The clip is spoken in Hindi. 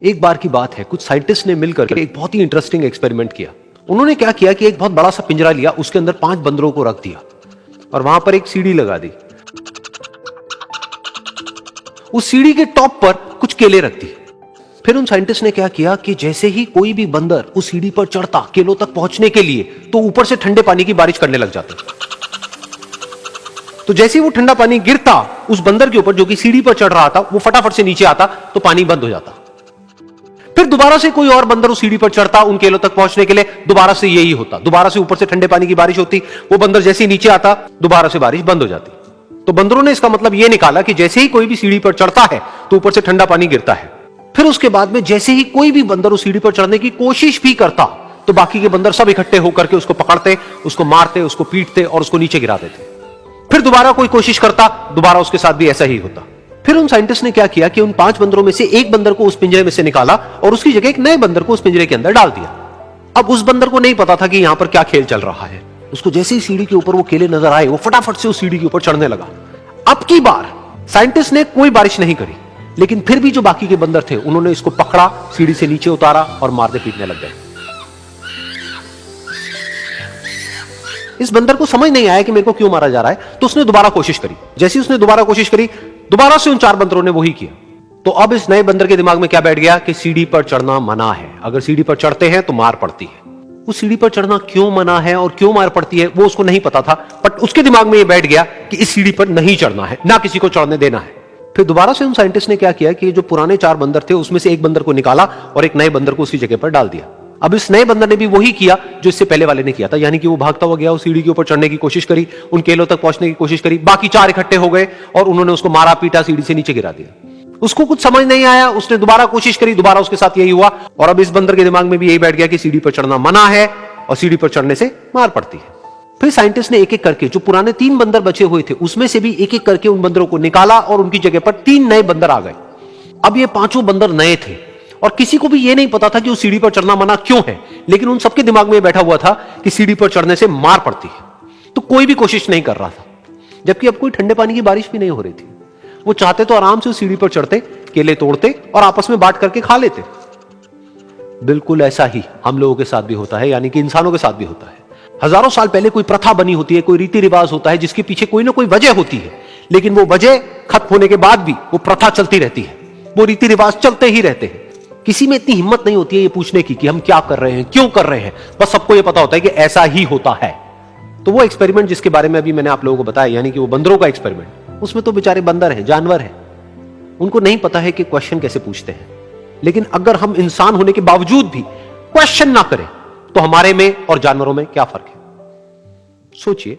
एक बार की बात है, कुछ साइंटिस्ट ने मिलकर एक बहुत ही इंटरेस्टिंग एक्सपेरिमेंट किया। उन्होंने क्या किया कि एक बहुत बड़ा सा पिंजरा लिया, उसके अंदर 5 बंदरों को रख दिया और वहां पर एक सीढ़ी लगा दी। उस सीढ़ी के टॉप पर कुछ केले रख दिए। फिर उन साइंटिस्ट ने क्या किया कि जैसे ही कोई भी बंदर उस सीढ़ी पर चढ़ता केलों तक पहुंचने के लिए, तो ऊपर से ठंडे पानी की बारिश करने लग जाते। तो जैसे ही वो ठंडा पानी गिरता उस बंदर के ऊपर जो कि सीढ़ी पर चढ़ रहा था, वो फटाफट से नीचे आता तो पानी बंद हो जाता। फिर दोबारा से कोई और बंदर उस सीढ़ी पर चढ़ता उन केलों तक पहुंचने के लिए, दोबारा से यही होता। दोबारा से ऊपर से ठंडे पानी की बारिश होती, वो बंदर जैसे ही नीचे आता दोबारा से बारिश बंद हो जाती। तो बंदरों ने इसका मतलब यह निकाला कि जैसे ही कोई भी सीढ़ी पर चढ़ता है तो ऊपर से ठंडा पानी गिरता है। फिर उसके बाद में जैसे ही कोई भी बंदर उस सीढ़ी पर चढ़ने की कोशिश भी करता तो बाकी के बंदर सब इकट्ठे होकर के उसको पकड़ते, उसको मारते, उसको पीटते और उसको नीचे गिरा देते। फिर दोबारा कोई कोशिश करता, दोबारा उसके साथ भी ऐसा ही होता। फिर उन साइंटिस्ट ने क्या किया कि उन 5 बंदरों में से एक बंदर को उस पिंजरे में से निकाला और उसकी जगह एक नए बंदर को उस पिंजरे के अंदर डाल दिया। अब उस बंदर को नहीं पता था कि यहां पर क्या खेल चल रहा है। उसको जैसे ही सीढ़ी के ऊपर वो केले नजर आए, वो फटाफट से उस सीढ़ी के ऊपर चढ़ने लगा। अब की बार साइंटिस्ट ने कोई बारिश नहीं करी, लेकिन फिर भी जो बाकी के बंदर थे उन्होंने इसको पकड़ा, सीढ़ी से नीचे उतारा और मारते पीटने लग गए। इस बंदर को समझ नहीं आया कि मेरे को क्यों मारा जा रहा है, तो उसने दोबारा कोशिश करी। जैसे उसने दोबारा कोशिश करी, दोबारा से उन 4 बंदरों ने वही किया। तो अब इस नए बंदर के दिमाग में क्या बैठ गया कि सीढ़ी पर चढ़ना मना है, अगर सीढ़ी पर चढ़ते हैं तो मार पड़ती है। उस सीढ़ी पर चढ़ना क्यों मना है और क्यों मार पड़ती है वो उसको नहीं पता था, बट उसके दिमाग में यह बैठ गया कि इस सीढ़ी पर नहीं चढ़ना है, ना किसी को चढ़ने देना है। फिर दोबारा से उन साइंटिस्ट ने क्या किया कि जो पुराने 4 बंदर थे उसमें से एक बंदर को निकाला और एक नए बंदर को उसी जगह पर डाल दिया। अब इस नए बंदर ने भी वही किया जो इससे पहले वाले ने किया था, यानी कि वो भागता हुआ गया, उस सीढ़ी के ऊपर चढ़ने की कोशिश करी, उन केलों तक पहुंचने की कोशिश करी। बाकी 4 इकट्ठे हो गए और उन्होंने उसको मारा पीटा, सीढ़ी से नीचे गिरा दिया। उसको कुछ समझ नहीं आया, उसने दोबारा कोशिश करी, दोबारा उसके साथ यही हुआ। और अब इस बंदर के दिमाग में भी यही बैठ गया कि सीढ़ी पर चढ़ना मना है और सीढ़ी पर चढ़ने से मार पड़ती है। फिर साइंटिस्ट ने एक एक करके जो पुराने 3 बंदर बचे हुए थे उसमें से भी एक एक करके उन बंदरों को निकाला और उनकी जगह पर 3 नए बंदर आ गए। अब ये 5 बंदर नए थे और किसी को भी ये नहीं पता था कि उस सीढ़ी पर चढ़ना मना क्यों है, लेकिन उन सबके दिमाग में बैठा हुआ था कि सीढ़ी पर चढ़ने से मार पड़ती है। तो कोई भी कोशिश नहीं कर रहा था, जबकि अब कोई ठंडे पानी की बारिश भी नहीं हो रही थी। वो चाहते तो आराम से उस सीढ़ी पर चढ़ते, केले तोड़ते और आपस में बांट करके खा लेते। बिल्कुल ऐसा ही हम लोगों के साथ भी होता है, यानी कि इंसानों के साथ भी होता है। हजारों साल पहले कोई प्रथा बनी होती है, कोई रीति रिवाज होता है जिसके पीछे कोई ना कोई वजह होती है, लेकिन वो वजह खत्म होने के बाद भी वो प्रथा चलती रहती है, वो रीति रिवाज चलते ही रहते हैं। किसी में इतनी हिम्मत नहीं होती है ये पूछने की कि हम क्या कर रहे हैं, क्यों कर रहे हैं। बस सबको ये पता होता है कि ऐसा ही होता है। तो वो एक्सपेरिमेंट जिसके बारे में अभी मैंने आप लोगों को बताया, यानी कि वो बंदरों का एक्सपेरिमेंट, उसमें तो बेचारे बंदर हैं, जानवर हैं, उनको नहीं पता है कि क्वेश्चन कैसे पूछते हैं। लेकिन अगर हम इंसान होने के बावजूद भी क्वेश्चन ना करें तो हमारे में और जानवरों में क्या फर्क है, सोचिए।